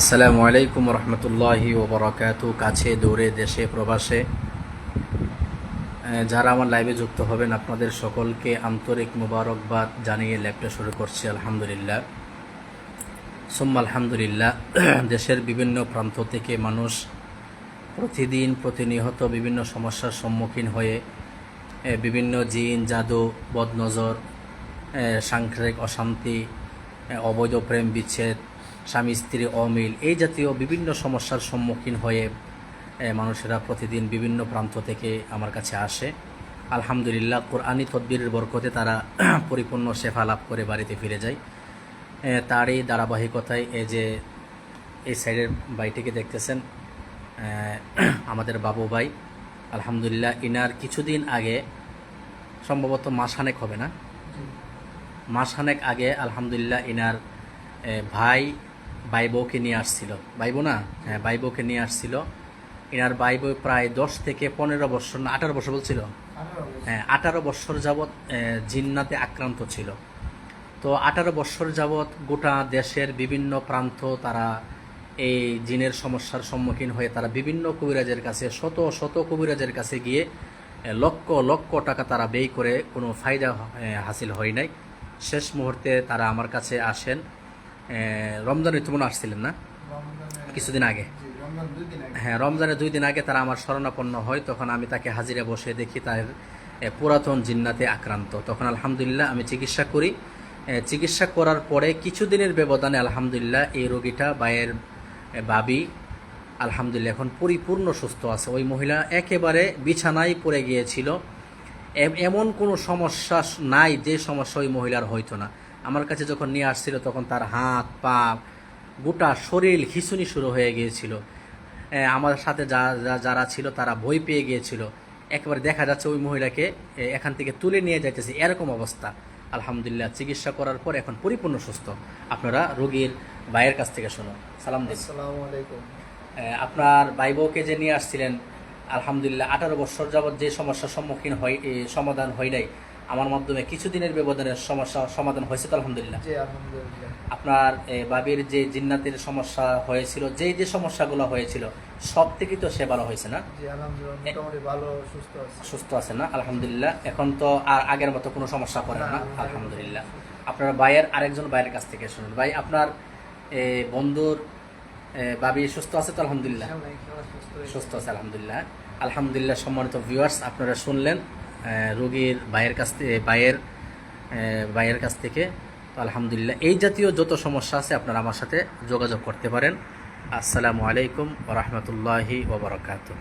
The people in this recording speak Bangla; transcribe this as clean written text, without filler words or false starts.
আসসালামু আলাইকুম রহমতুল্লাহি ওবরাকাতু। কাছে দূরে দেশে প্রবাসে যারা আমার লাইভে যুক্ত হবেন আপনাদের সকলকে আন্তরিক মুবারকবাদ জানিয়ে ল্যাবটা শুরু করছি। আলহামদুলিল্লাহ সুম্মা আলহামদুলিল্লাহ। দেশের বিভিন্ন প্রান্ত থেকে মানুষ প্রতিদিন প্রতিনিয়ত বিভিন্ন সমস্যার সম্মুখীন হয়ে বিভিন্ন জিন জাদু বদনজর সাংসারিক অশান্তি অবৈধ প্রেম বিচ্ছেদ স্বামী স্ত্রী অমিল এই জাতীয় বিভিন্ন সমস্যার সম্মুখীন হয়ে মানুষেরা প্রতিদিন বিভিন্ন প্রান্ত থেকে আমার কাছে আসে। আলহামদুলিল্লাহ কোরআনী তদবিরের বরকতে তারা পরিপূর্ণ শেফা লাভ করে বাড়িতে ফিরে যায়। তারই ধারাবাহিকতায় এই সাইডের ভাইটিকে দেখতেছেন আমাদের বাবু ভাই। আলহামদুলিল্লাহ ইনার কিছুদিন আগে সম্ভবত মাসখানেক হবে না, মাসখানেক আগে আলহামদুলিল্লাহ ইনার ভাই বউকে নিয়ে আসছিল। ভাই বউ না, হ্যাঁ ভাই বউকে নিয়ে আসছিল। এনার ভাই বউ প্রায় 10 থেকে 15 বছর না 18 বছর বলছিল, হ্যাঁ 18 বছর যাবৎ জিন্নাতে আক্রান্ত ছিল। তো 18 বছর যাবৎ গোটা দেশের বিভিন্ন প্রান্ত তারা এই জিনের সমস্যার সম্মুখীন হয়ে তারা বিভিন্ন কবিরাজের কাছে শত শত কবিরাজের কাছে গিয়ে লক্ষ লক্ষ টাকা তারা ব্যয় করে কোনো ফায়দা হাসিল হয় নাই। শেষ মুহূর্তে তারা আমার কাছে আসেন। রমজানে তোমরা আসছিলেন না কিছুদিন আগে? হ্যাঁ রমজানের 2 দিন আগে তারা আমার শরণাপন্ন হয়। তখন আমি তাকে হাজিরে বসে দেখি তার পুরাতন জিন্নাতে আক্রান্ত। তখন আলহামদুলিল্লাহ আমি চিকিৎসা করি। চিকিৎসা করার পরে কিছুদিনের ব্যবধানে আলহামদুলিল্লাহ এই রোগীটা ভাইয়ের ভাবি আলহামদুলিল্লাহ এখন পরিপূর্ণ সুস্থ আছে। ওই মহিলা একেবারে বিছানায় পড়ে গিয়েছিল, এমন কোনো সমস্যা নাই যে সমস্যা ওই মহিলার হইতো না। আমার কাছে যখন নিয়ে আসছিল তখন তার হাত পা গোটা শরীর খিঁচুনি শুরু হয়ে গিয়েছিল। আমার সাথে যারা ছিল তারা ভয় পেয়ে গিয়েছিল। একেবারে দেখা যাচ্ছে ওই মহিলাকে এখান থেকে তুলে নিয়ে যাইতেছে এরকম অবস্থা। আলহামদুলিল্লাহ চিকিৎসা করার পর এখন পরিপূর্ণ সুস্থ। আপনারা রোগীর ভাইয়ের কাছ থেকে শুনুন। সালাম দিন। আসসালামু আলাইকুম। আপনার ভাই বউকে যে নিয়ে আসছিলেন আলহামদুলিল্লাহ 18 বছর যাবৎ যে সমস্যার সম্মুখীন সমাধান হয় নাই, আমার মাধ্যমে কিছুদিনের ব্যবধানের সমস্যা সমাধান হয়েছে তো আলহামদুলিল্লাহ। জি আলহামদুলিল্লাহ। আপনার বাবির যে জিন্নাতের সমস্যা হয়েছিল, যে সমস্যাগুলো হয়েছিল সব থেকেই তো সে ভালো হয়েছে না? জি আলহামদুলিল্লাহ মোটামুটি ভালো সুস্থ আছে। সুস্থ আছে না আলহামদুলিল্লাহ? এখন তো আর আগের মতো কোনো সমস্যা করে না আলহামদুলিল্লাহ। আপনার ভাইয়ের আরেকজন ভাইয়ের কাছ থেকে শুনুন। ভাই আপনার বন্ধুর বাবি সুস্থ আছে তো আলহামদুলিল্লাহ? সুস্থ আছে আলহামদুলিল্লাহ। আলহামদুলিল্লাহ সম্মানিত ভিউয়ার্স আপনারা শুনলেন রোগীর ভাইয়ের কাছ থেকে ভাইয়ের কাছ থেকে। তো আলহামদুলিল্লাহ এই জাতীয় যত সমস্যা আছে আপনারা আমার সাথে যোগাযোগ করতে পারেন। আসসালামু আলাইকুম ওয়া রাহমাতুল্লাহি ওয়া বারাকাতুহু।